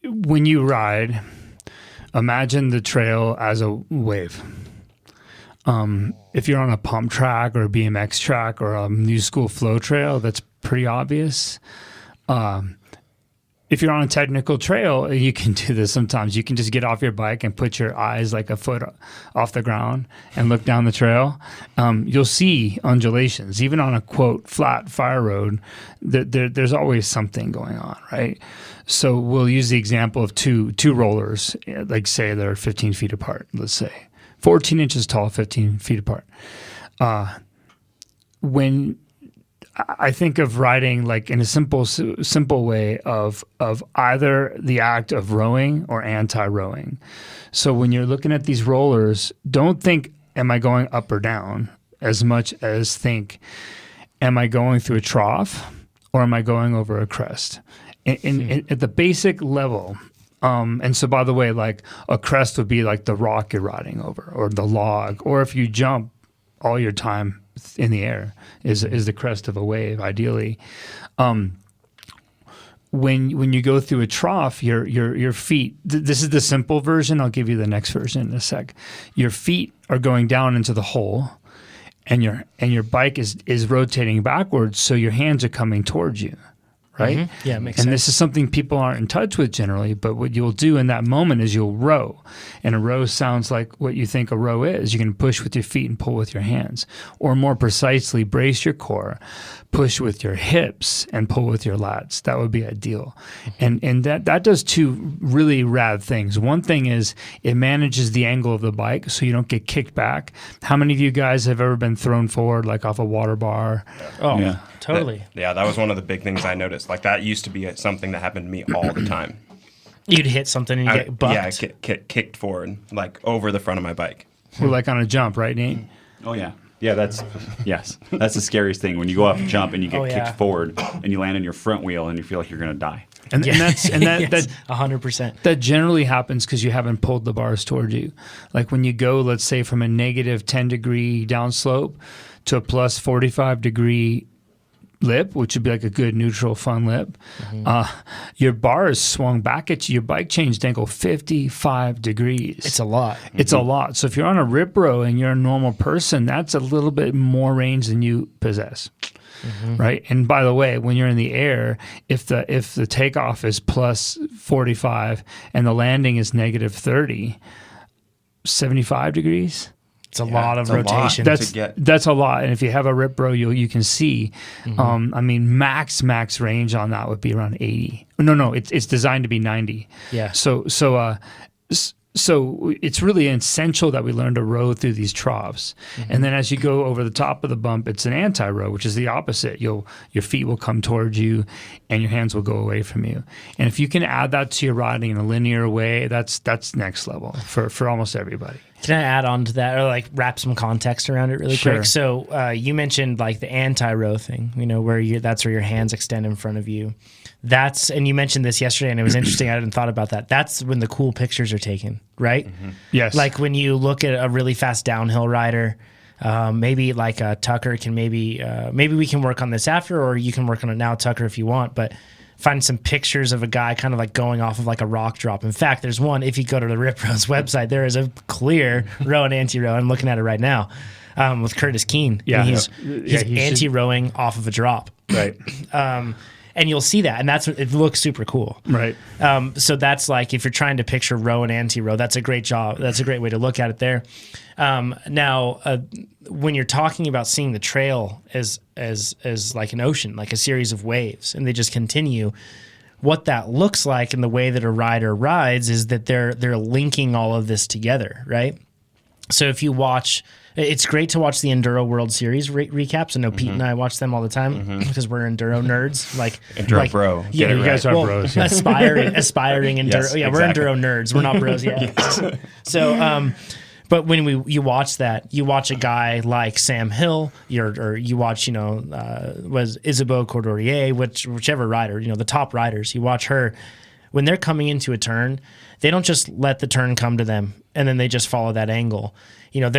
when you ride, imagine the trail as a wave. If you're on a pump track or a BMX track or a new school flow trail, that's pretty obvious. If you're on a technical trail, you can do this sometimes. You can just get off your bike and put your eyes like a foot off the ground and look down the trail. You'll see undulations. Even on a, quote, flat fire road, there's always something going on, right? So we'll use the example of two rollers, like say they're 15 feet apart, let's say. 14 inches tall, 15 feet apart. When I think of riding like in a simple way of either the act of rowing or anti-rowing. So when you're looking at these rollers, don't think, am I going up or down, as much as think, am I going through a trough or am I going over a crest? At the basic level. And so, by the way, like a crest would be like the rock you're riding over or the log, or if you jump all your time in the air is the crest of a wave, ideally. When you go through a trough, your feet, this is the simple version. I'll give you the next version in a sec. Your feet are going down into the hole and your bike is rotating backwards. So your hands are coming towards you. Right? Mm-hmm. Yeah, it makes sense. And this is something people aren't in touch with generally, but what you'll do in that moment is you'll row. And a row sounds like what you think a row is. You can push with your feet and pull with your hands. Or more precisely, brace your core, push with your hips, and pull with your lats. That would be ideal. And that does two really rad things. One thing is it manages the angle of the bike so you don't get kicked back. How many of you guys have ever been thrown forward like off a water bar? Oh, yeah. Totally. That was one of the big things I noticed. Like that used to be something that happened to me all the time. You'd hit something and you get bucked. Yeah, get kicked forward, like over the front of my bike. We're like on a jump, right, Nate? Oh, yeah. Yeah, that's the scariest thing. When you go off a jump and you get kicked forward and you land on your front wheel and you feel like you're going to die. And that's Yes, 100%. That generally happens because you haven't pulled the bars toward you. Like when you go, let's say, from a negative 10-degree downslope to a plus 45-degree lip, which would be like a good neutral fun lip, your bar is swung back at you. Your bike changed angle 55 degrees. It's a lot. It's a lot. So if you're on a rip row and you're a normal person, that's a little bit more range than you possess. Right. And by the way, when you're in the air, if the takeoff is plus 45 and the landing is negative 30, 75 degrees. It's a lot of rotation. That's a lot. And if you have a rip row, you can see. I mean, max range on that would be around 80. No, it's designed to be 90. Yeah. So it's really essential that we learn to row through these troughs. And then as you go over the top of the bump, it's an anti-row, which is the opposite. Your feet will come towards you and your hands will go away from you. And if you can add that to your riding in a linear way, that's next level for almost everybody. Can I add on to that or like wrap some context around it really quick? So you mentioned like the anti-row thing, where that's where your hands extend in front of you. And you mentioned this yesterday and it was interesting. I hadn't thought about that. That's when the cool pictures are taken, right? Yes. Like when you look at a really fast downhill rider, maybe like Tucker can maybe we can work on this after, or you can work on it now, Tucker, if you want, but find some pictures of a guy kind of like going off of like a rock drop. In fact, there's one, if you go to the Rip Row's website, there is a clear row and anti-row. I'm looking at it right now with Curtis Keene. Yeah. He's anti-rowing off of a drop. Right. And you'll see that, and it looks super cool. Right. So that's like if you're trying to picture row and anti-row, that's a great job. That's a great way to look at it there. Now, when you're talking about seeing the trail as like an ocean, like a series of waves, and they just continue, what that looks like in the way that a rider rides is that they're linking all of this together, right? So if you watch. It's great to watch the Enduro World Series recaps. I know Pete and I watch them all the time because we're Enduro nerds. Enduro bro. Yeah, you guys are bros. Yeah. Aspiring Enduro. Yes, yeah, exactly. We're Enduro nerds. We're not bros yet. So, but when you watch that, you watch a guy like Sam Hill, or you watch, was Isabeau Courdurier, whichever rider, the top riders. You watch her when they're coming into a turn. They don't just let the turn come to them and then they just follow that angle. You'll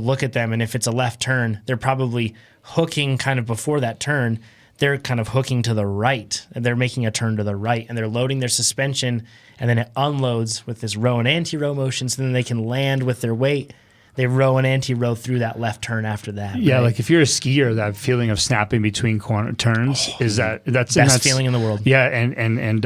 look at them, and if it's a left turn, they're probably hooking kind of before that turn. they're kind of hooking to the right, and they're making a turn to the right, and they're loading their suspension, and then it unloads with this row and anti-row motion, so then they can land with their weight. They row and anti-row through that left turn after that. Yeah, right? like if you're a skier, that feeling of snapping between corner turns that's best feeling in the world. Yeah, and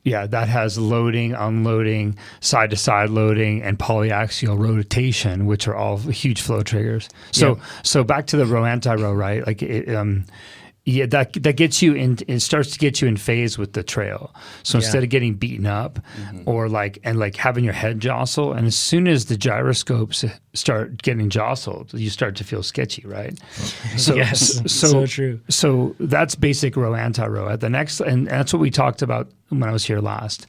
yeah, that has loading, unloading, side to side loading, and polyaxial rotation, which are all huge flow triggers. So back to the row anti-row, right? Like yeah, that gets you in. It starts to get you in phase with the trail. So instead of getting beaten up, or like having your head jostle, and as soon as the gyroscopes start getting jostled, you start to feel sketchy, right? So so true. So that's basic row anti-row. At the next, and that's what we talked about when I was here last.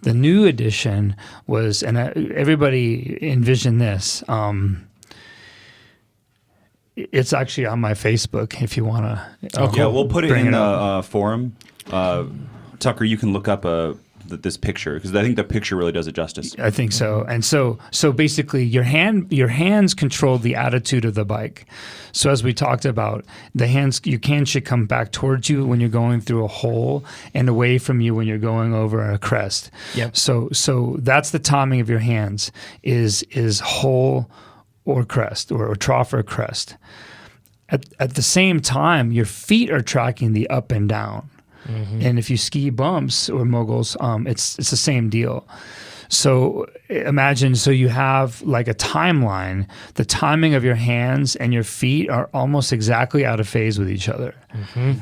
The new addition was, and everybody envision this. It's actually on my Facebook if you want to. Yeah, we'll put it in the forum. Tucker, you can look up this picture, because I think the picture really does it justice. I think so. And so basically your hands control the attitude of the bike. So as we talked about, your hands should come back towards you when you're going through a hole, and away from you when you're going over a crest. Yep. So that's the timing of your hands is hole or crest, or trough or crest. At the same time, your feet are tracking the up and down. And if you ski bumps or moguls, it's the same deal. So imagine, you have like a timeline. The timing of your hands and your feet are almost exactly out of phase with each other,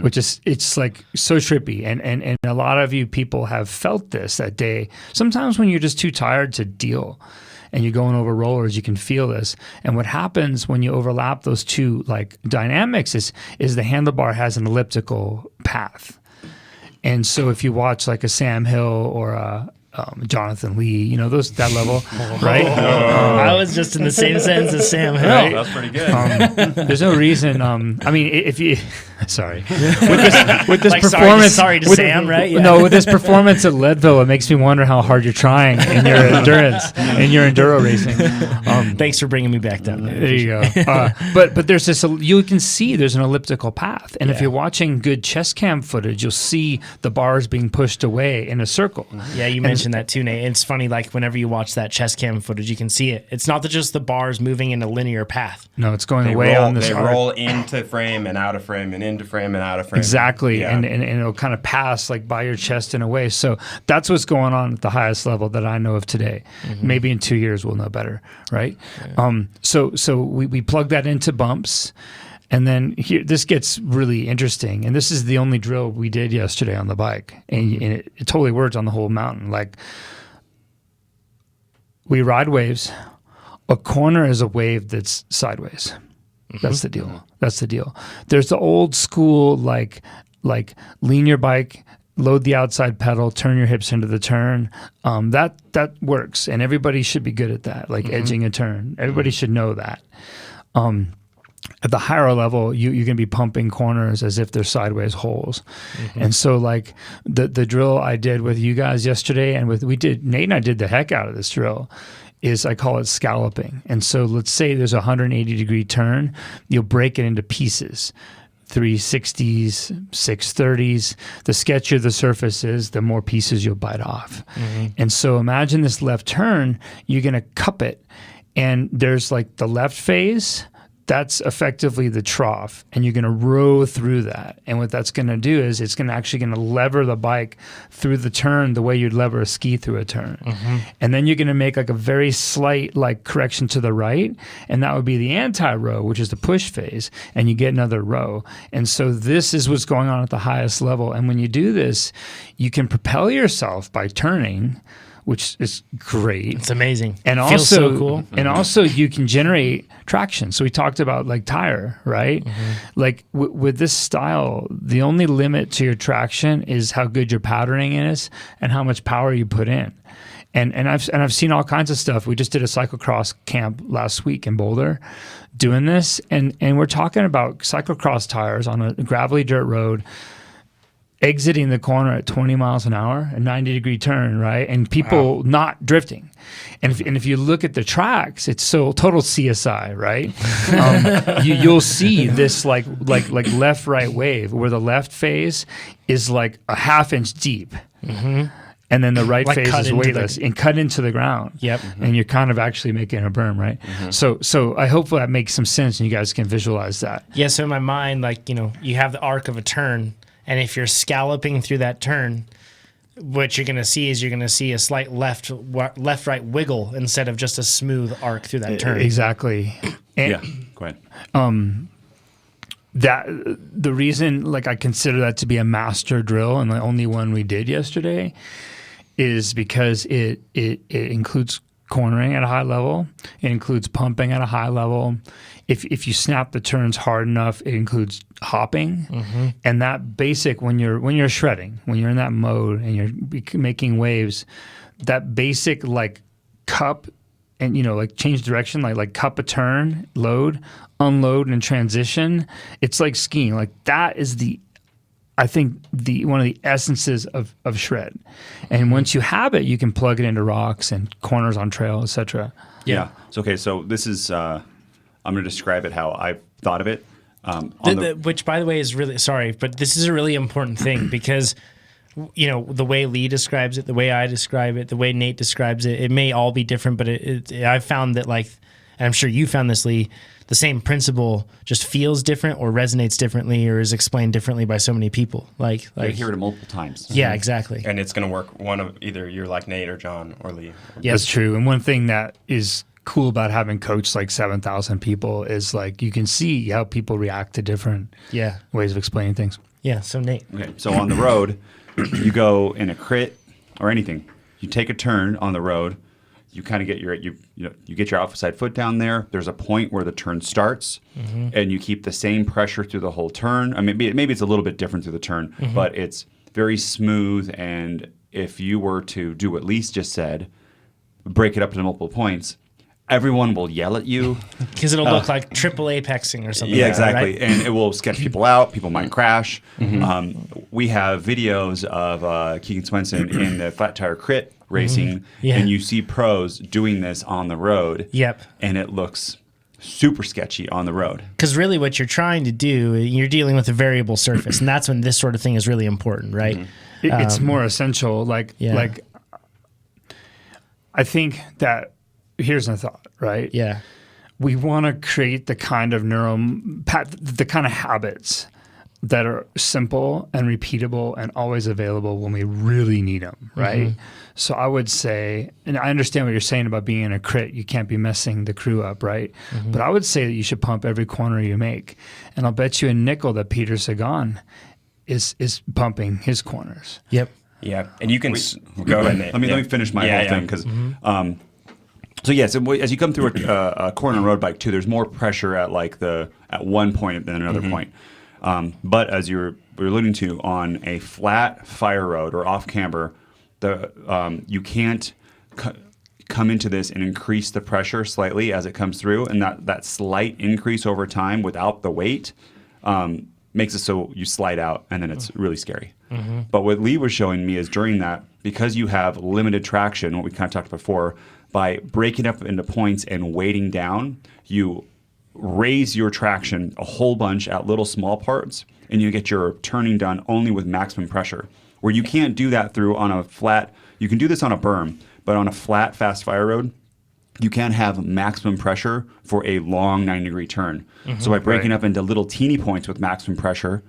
which is, it's like so trippy. And a lot of you people have felt this that day. Sometimes when you're just too tired to deal, and you're going over rollers, you can feel this. And what happens when you overlap those two like dynamics is the handlebar has an elliptical path. And so if you watch like a Sam Hill or a Jonathan Lee, that level, right? I was just in the same sentence as Sam Hill. Right? That's pretty good. There's no reason. I mean, if you, sorry, with this Like, performance, sorry to Sam, right? Yeah. No, with this performance at Leadville, it makes me wonder how hard you're trying in your endurance, in your enduro racing. Thanks for bringing me back down. There you go. But there's this. You can see there's an elliptical path, and if you're watching good chest cam footage, you'll see the bars being pushed away in a circle. Yeah, you mentioned that too, Nate. It's funny, like whenever you watch that chest cam footage, you can see it. It's not just the bars moving in a linear path. No, it's going away on this. They roll into frame and out of frame and into frame and out of frame. Exactly, Yeah. and it'll kind of pass like by your chest in a way. So that's what's going on at the highest level that I know of today. Maybe in 2 years we'll know better, right? Yeah. So we plug that into bumps. And then here, this gets really interesting. And this is the only drill we did yesterday on the bike. And it totally worked on the whole mountain. Like, we ride waves. A corner is a wave that's sideways. That's the deal. That's the deal. There's the old school, like lean your bike, load the outside pedal, turn your hips into the turn. That works. And everybody should be good at that, like edging a turn. Everybody should know that. At the higher level, you're going to be pumping corners as if they're sideways holes. And so like the drill I did with you guys yesterday, and Nate and I did the heck out of this drill, is I call it scalloping. And so let's say there's a 180-degree turn, you'll break it into pieces. 360s, 630s. The sketchier the surface is, the more pieces you'll bite off. And so imagine this left turn, you're going to cup it, and there's like the left phase, that's effectively the trough, and you're going to row through that. And what that's going to do is it's actually going to lever the bike through the turn the way you'd lever a ski through a turn. And then you're going to make like a very slight like correction to the right, and that would be the anti-row, which is the push phase, and you get another row. And so this is what's going on at the highest level. And when you do this, you can propel yourself by turning, which is great. It's amazing. And It also, feels so cool. And also you can generate traction. So we talked about like tire, right? Like with this style, the only limit to your traction is how good your powdering is and how much power you put in. And I've seen all kinds of stuff. We just did a cyclocross camp last week in Boulder doing this, and we're talking about cyclocross tires on a gravelly dirt road. exiting the corner at 20 miles an hour, a 90-degree turn, right? And people not drifting. And if you look at the tracks, it's so total CSI, right? You'll see this like left right wave where the left phase is like a half-inch deep. Mm-hmm. And then the right like phase is weightless and cut into the ground. Yep. Mm-hmm. And you're kind of actually making a berm, right? Mm-hmm. So I hope that makes some sense and you guys can visualize that. Yeah, so in my mind, like, you have the arc of a turn, and if you're scalloping through that turn, what you're going to see is a slight left-right wiggle instead of just a smooth arc through that turn. Exactly. And go ahead. that the reason, like, I consider that to be a master drill and the only one we did yesterday is because it includes cornering at a high level. It includes pumping at a high level. If you snap the turns hard enough, it includes hopping. Mm-hmm. And that basic, when you're shredding, when you're in that mode and you're making waves, that basic like cup and like change direction, like cup a turn, load, unload, and transition. It's like skiing. Like that is I think one of the essences of shred. And once you have it, you can plug it into rocks and corners on trail, etc. Yeah. So this is I'm going to describe it how I've thought of it. Which, by the way, is really sorry, but this is a really important thing because the way Lee describes it, the way I describe it, the way Nate describes it, it may all be different, but I've found that, like, and I'm sure you found this, Lee, the same principle just feels different or resonates differently or is explained differently by so many people. Like you hear it multiple times. Yeah, exactly. And it's going to work one of either you're like Nate or John or Lee. Yeah, that's true. And one thing that is cool about having coached like 7,000 people is like you can see how people react to different ways of explaining things. Yeah. So Nate. Okay. So on the road, you go in a crit or anything. You take a turn on the road. You kind of get you get your outside foot down there. There's a point where the turn starts, and you keep the same pressure through the whole turn. I mean, maybe it's a little bit different through the turn, but it's very smooth. And if you were to do what Lise just said, break it up into multiple points, everyone will yell at you because it'll look like triple apexing or something. Yeah, like exactly, that, right? and it will sketch people out. People might crash. We have videos of Keegan Swenson in the flat tire crit racing, and you see pros doing this on the road. Yep, and it looks super sketchy on the road. Because really, what you're trying to do, you're dealing with a variable surface, and that's when this sort of thing is really important, right? It's more essential. Like I think that. Here's a thought, right? Yeah. We want to create the kind of the kind of habits that are simple and repeatable and always available when we really need them, right? Mm-hmm. So I would say, and I understand what you're saying about being in a crit, you can't be messing the crew up, right? Mm-hmm. But I would say that you should pump every corner you make. And I'll bet you a nickel that Peter Sagan is pumping his corners. Yep. Yeah. And you can go ahead, Nate. Let me finish my whole thing because so yes, as you come through a corner road bike too, there's more pressure at one point than another point. But as we're alluding to, on a flat fire road or off camber, you can't come into this and increase the pressure slightly as it comes through, and that slight increase over time without the weight makes it so you slide out, and then it's really scary. Mm-hmm. But what Lee was showing me is during that, because you have limited traction, what we kind of talked before. By breaking up into points and weighting down, you raise your traction a whole bunch at little small parts, and you get your turning done only with maximum pressure. Where you can't do that on a flat, you can do this on a berm, but on a flat, fast fire road, you can't have maximum pressure for a long 90-degree turn. Mm-hmm, so by breaking up into little teeny points with maximum pressure,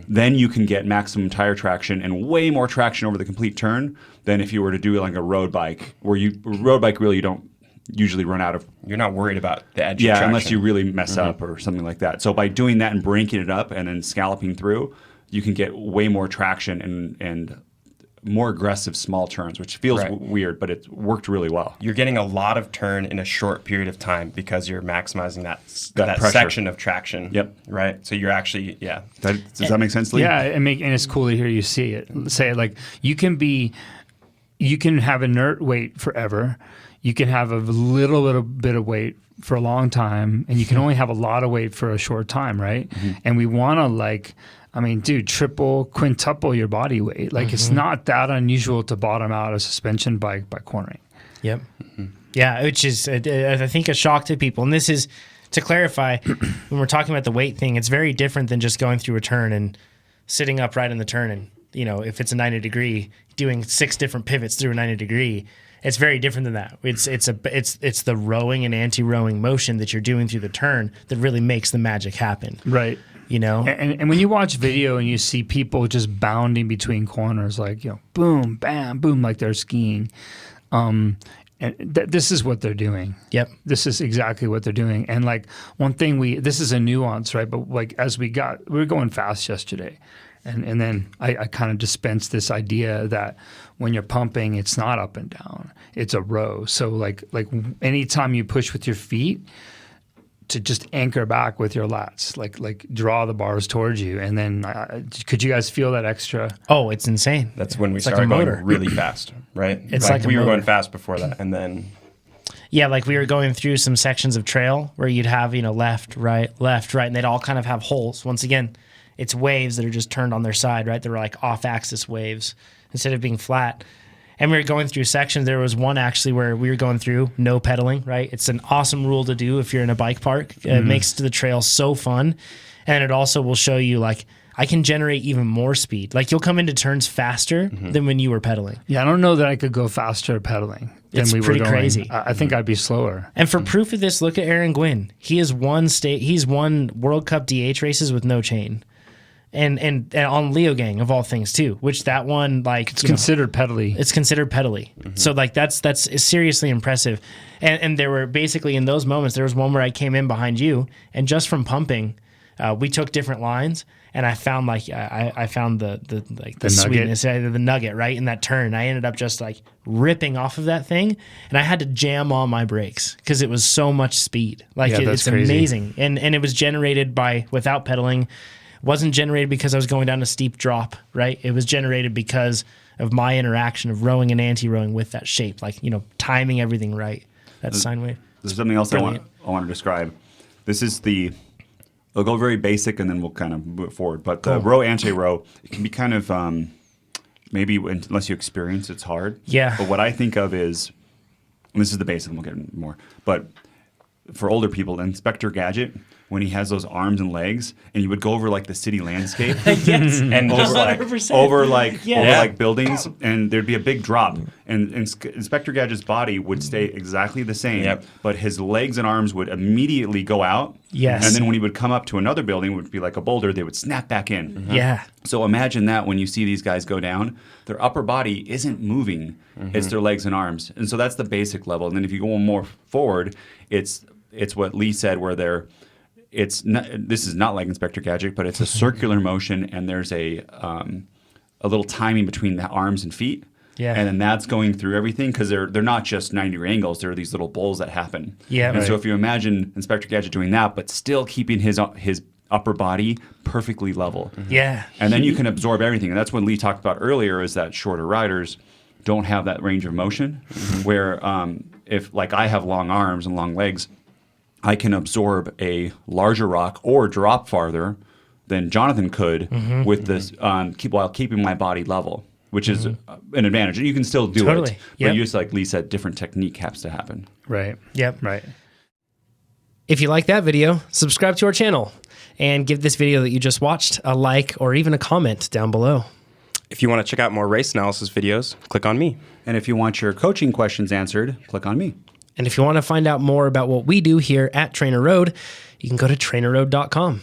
then you can get maximum tire traction and way more traction over the complete turn than if you were to do like a road bike, where you don't usually run out of. You're not worried about the edge. Yeah, of traction. unless you really mess up or something like that. So by doing that and breaking it up and then scalloping through, you can get way more traction and more aggressive small turns, which feels weird, but it worked really well. You're getting a lot of turn in a short period of time because you're maximizing that section of traction. Yep. Right. So you're actually, Does that make sense, Lee? Yeah, and it's cool to hear you see it. Say it like you can have inert weight forever. You can have a little bit of weight for a long time, and you can only have a lot of weight for a short time, right? And we want to dude, triple, quintuple your body weight. Like it's not that unusual to bottom out a suspension bike by cornering. Yep. Yeah, which is, I think, a shock to people. And this is, to clarify, when we're talking about the weight thing, it's very different than just going through a turn and sitting upright in the turn and, if it's a 90 degree, doing 6 different pivots through a 90 degree. It's very different than that. It's the rowing and anti-rowing motion that you're doing through the turn that really makes the magic happen. Right. And when you watch video and you see people just bounding between corners, like, boom, bam, boom, like they're skiing. And this is what they're doing. Yep. This is exactly what they're doing. And like one thing this is a nuance, right? But like as we were going fast yesterday. And then I kind of dispensed this idea that when you're pumping, it's not up and down, it's a row. So like anytime you push with your feet, to just anchor back with your lats, like draw the bars towards you. And then could you guys feel that extra? Oh, it's insane. That's when we started going really fast, right? It's like we were going fast before that. And then... Yeah, like we were going through some sections of trail where you'd have, left, right, and they'd all kind of have holes. Once again, it's waves that are just turned on their side, right? They're like off-axis waves instead of being flat. And we were going through sections. There was one actually where we were going through no pedaling, right? It's an awesome rule to do if you're in a bike park. It makes the trail so fun. And it also will show you, like, I can generate even more speed. Like, you'll come into turns faster than when you were pedaling. Yeah, I don't know that I could go faster pedaling than we were going. It's pretty crazy. I think I'd be slower. And for proof of this, look at Aaron Gwynn. He's won World Cup DH races with no chain. And on Leo Gang of all things too, which that one, like, it's considered pedally. It's considered pedally. So like that's seriously impressive. And there were basically in those moments, there was one where I came in behind you, and just from pumping, we took different lines, and I found I found the sweetness, the nugget right in that turn. I ended up just like ripping off of that thing, and I had to jam on my brakes because it was so much speed. Like it's crazy. Amazing, and it was generated without pedaling. Wasn't generated because I was going down a steep drop, right? It was generated because of my interaction of rowing and anti-rowing with that shape, like, timing everything right. That's sine wave. There's something else I want to describe. This is it'll go very basic and then we'll kind of move forward. But the row, anti-row, it can be kind of, maybe unless you experience, it's hard. Yeah. But what I think of is, and this is the basic, and we'll get more, but for older people, Inspector Gadget, when he has those arms and legs, and he would go over like the city landscape, yes, and over like buildings, and there'd be a big drop, and Inspector Gadget's body would stay exactly the same, but his legs and arms would immediately go out. Yes, and then when he would come up to another building, it would be like a boulder, they would snap back in. Yeah. So imagine that when you see these guys go down, their upper body isn't moving; it's their legs and arms, and so that's the basic level. And then if you go more forward, it's what Lee said, where this is not like Inspector Gadget, but it's a circular motion, and there's a little timing between the arms and feet. Yeah. And then that's going through everything because they're not just 90-degree angles. There are these little bowls that happen. Yeah. And so if you imagine Inspector Gadget doing that, but still keeping his upper body perfectly level. Yeah. And then you can absorb everything. And that's what Lee talked about earlier, is that shorter riders don't have that range of motion, where if, like, I have long arms and long legs, I can absorb a larger rock or drop farther than Jonathan could with this while keeping my body level, which is an advantage. You can still do it, but you just, like Lee said, different technique has to happen. Right. Yep. Right. If you like that video, subscribe to our channel and give this video that you just watched a like or even a comment down below. If you want to check out more race analysis videos, click on me. And if you want your coaching questions answered, click on me. And if you want to find out more about what we do here at TrainerRoad, you can go to TrainerRoad.com.